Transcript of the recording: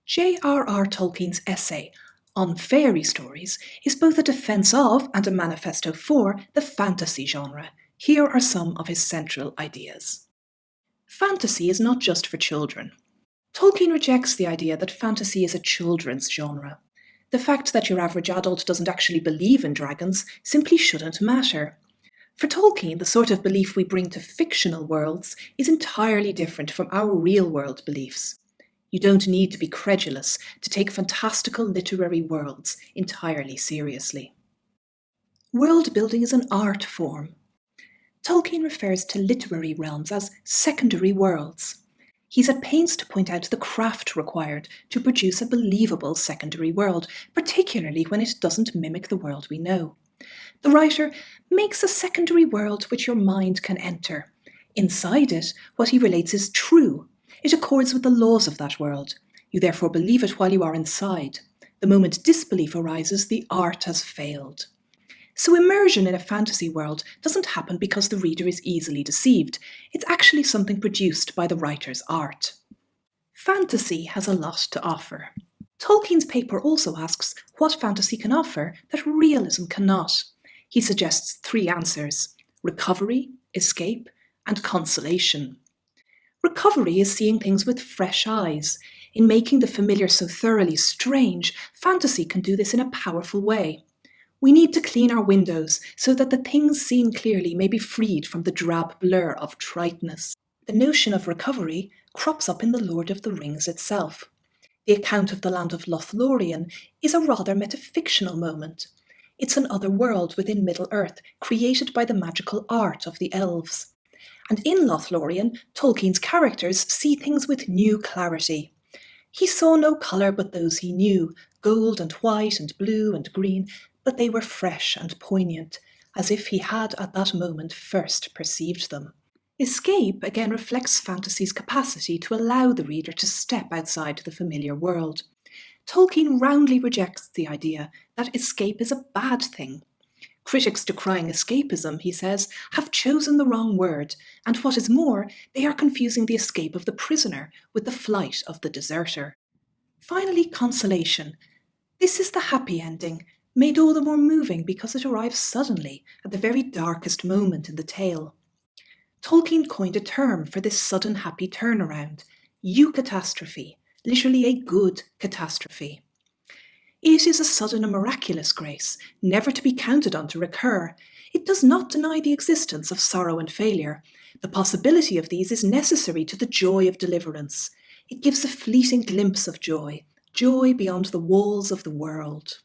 J.R.R Tolkien's essay on fairy stories is both a defense of and a manifesto for the fantasy genre. Here are some of his central ideas. Fantasy is not just for children. Tolkien rejects the idea that fantasy is a children's genre. The fact that your average adult doesn't actually believe in dragons simply shouldn't matter. For Tolkien, the sort of belief we bring to fictional worlds is entirely different from our real-world beliefs. You don't need to be credulous to take fantastical literary worlds entirely seriously. World building is an art form. Tolkien refers to literary realms as secondary worlds. He's at pains to point out the craft required to produce a believable secondary world, particularly when it doesn't mimic the world we know. The writer makes a secondary world which your mind can enter. Inside it, what he relates is true. It accords with the laws of that world. You therefore believe it while you are inside. The moment disbelief arises, the art has failed. So immersion in a fantasy world doesn't happen because the reader is easily deceived. It's actually something produced by the writer's art. Fantasy has a lot to offer. Tolkien's paper also asks what fantasy can offer that realism cannot. He suggests 3 answers: recovery, escape, and consolation. Recovery is seeing things with fresh eyes. In making the familiar so thoroughly strange, fantasy can do this in a powerful way. We need to clean our windows so that the things seen clearly may be freed from the drab blur of triteness. The notion of recovery crops up in The Lord of the Rings itself. The account of the land of Lothlorien is a rather metafictional moment. It's an other world within Middle-earth, created by the magical art of the elves. And in Lothlorien, Tolkien's characters see things with new clarity. He saw no colour but those he knew, gold and white and blue and green, but they were fresh and poignant, as if he had at that moment first perceived them. Escape again reflects fantasy's capacity to allow the reader to step outside the familiar world. Tolkien roundly rejects the idea that escape is a bad thing. Critics decrying escapism, he says, have chosen the wrong word, and what is more, they are confusing the escape of the prisoner with the flight of the deserter. Finally, consolation. This is the happy ending, made all the more moving because it arrives suddenly, at the very darkest moment in the tale. Tolkien coined a term for this sudden happy turnaround: eucatastrophe, literally a good catastrophe. It is a sudden and miraculous grace, never to be counted on to recur. It does not deny the existence of sorrow and failure. The possibility of these is necessary to the joy of deliverance. It gives a fleeting glimpse of joy, joy beyond the walls of the world.